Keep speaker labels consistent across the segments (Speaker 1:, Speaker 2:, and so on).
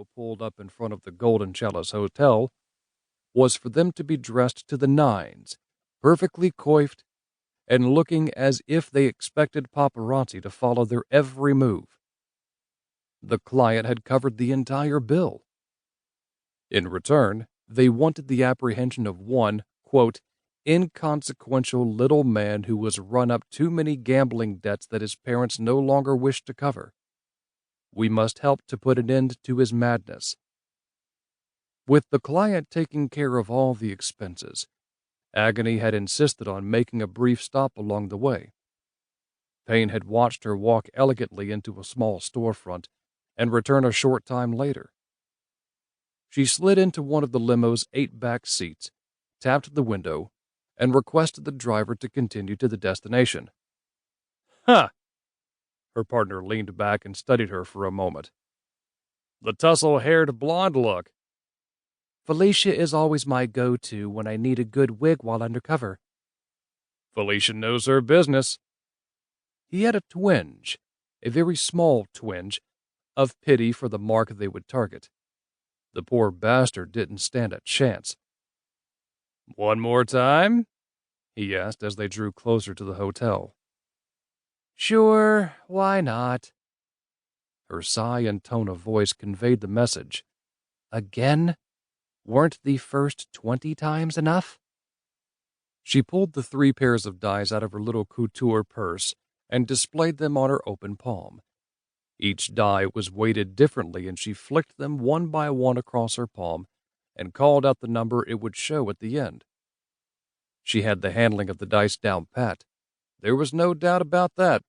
Speaker 1: limo pulled up in front of the Golden Chalice Hotel was for them to be dressed to the nines, perfectly coiffed, and looking as if they expected paparazzi to follow their every move. The client had covered the entire bill. In return, they wanted the apprehension of one, quote, inconsequential little man who was run up too many gambling debts that his parents no longer wished to cover. We must help to put an end to his madness. With the client taking care of all the expenses, Agony had insisted on making a brief stop along the way. Payne had watched her walk elegantly into a small storefront and return a short time later. She slid into one of the limo's 8 back seats, tapped the window, and requested the driver to continue to the destination. Huh! Her partner leaned back and studied her for a moment. The tussle-haired blonde look. Felicia is always my go-to when I need a good wig while undercover. Felicia knows her business. He had a twinge, a very small twinge, of pity for the mark they would target. The poor bastard didn't stand a chance. One more time? He asked as they drew closer to the hotel. Sure, why not? Her sigh and tone of voice conveyed the message. Again? Weren't the first 20 times enough? She pulled the 3 pairs of dice out of her little couture purse and displayed them on her open palm. Each die was weighted differently, and she flicked them one by one across her palm and called out the number it would show at the end. She had the handling of the dice down pat. There was no doubt about that.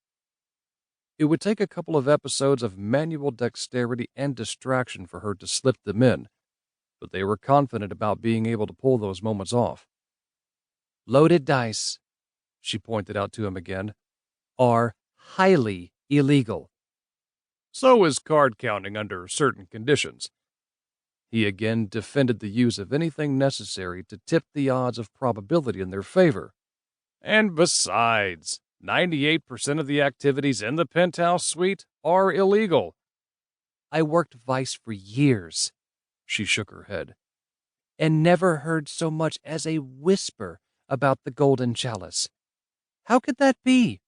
Speaker 1: It would take a couple of episodes of manual dexterity and distraction for her to slip them in, but they were confident about being able to pull those moments off. Loaded dice, she pointed out to him again, are highly illegal. So is card counting under certain conditions. He again defended the use of anything necessary to tip the odds of probability in their favor. And besides, 98% of the activities in the penthouse suite are illegal. I worked Vice for years, she shook her head, and never heard so much as a whisper about the Golden Chalice. How could that be?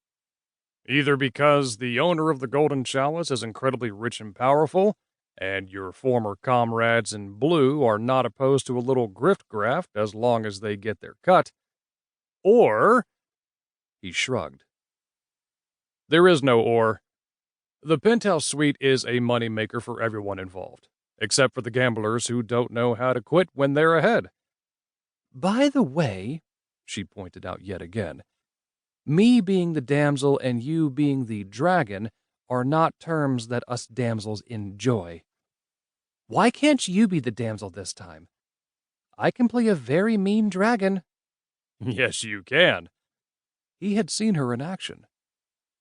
Speaker 1: Either because the owner of the Golden Chalice is incredibly rich and powerful, and your former comrades in blue are not opposed to a little grift graft as long as they get their cut, or... He shrugged. There is no or. The penthouse suite is a moneymaker for everyone involved, except for the gamblers who don't know how to quit when they're ahead. By the way, she pointed out yet again, me being the damsel and you being the dragon are not terms that us damsels enjoy. Why can't you be the damsel this time? I can play a very mean dragon. Yes, you can. He had seen her in action.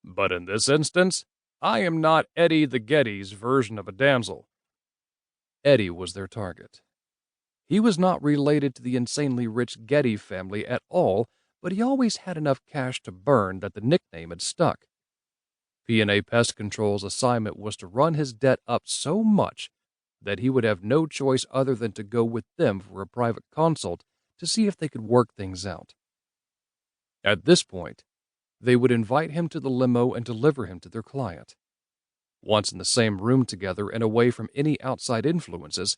Speaker 1: But in this instance, I am not Eddie the Getty's version of a damsel. Eddie was their target. He was not related to the insanely rich Getty family at all, but he always had enough cash to burn that the nickname had stuck. P&A Pest Control's assignment was to run his debt up so much that he would have no choice other than to go with them for a private consult to see if they could work things out. At this point, they would invite him to the limo and deliver him to their client. Once in the same room together and away from any outside influences,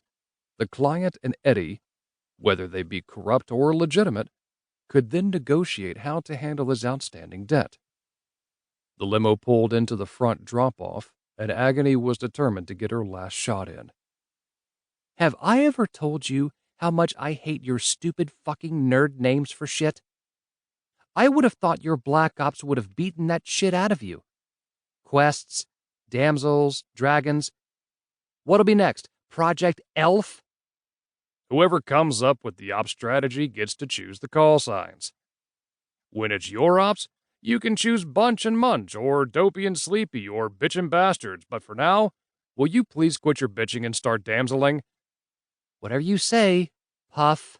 Speaker 1: the client and Eddie, whether they be corrupt or legitimate, could then negotiate how to handle his outstanding debt. The limo pulled into the front drop-off, and Agony was determined to get her last shot in. Have I ever told you how much I hate your stupid fucking nerd names for shit? I would have thought your Black Ops would have beaten that shit out of you. Quests, damsels, dragons. What'll be next? Project Elf? Whoever comes up with the ops strategy gets to choose the call signs. When it's your ops, you can choose Bunch and Munch, or Dopey and Sleepy, or Bitch and Bastards, but for now, will you please quit your bitching and start damseling? Whatever you say, Puff.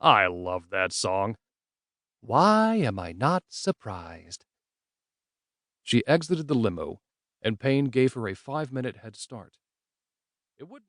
Speaker 1: I love that song. Why am I not surprised? She exited the limo, and Payne gave her a 5-minute head start. It would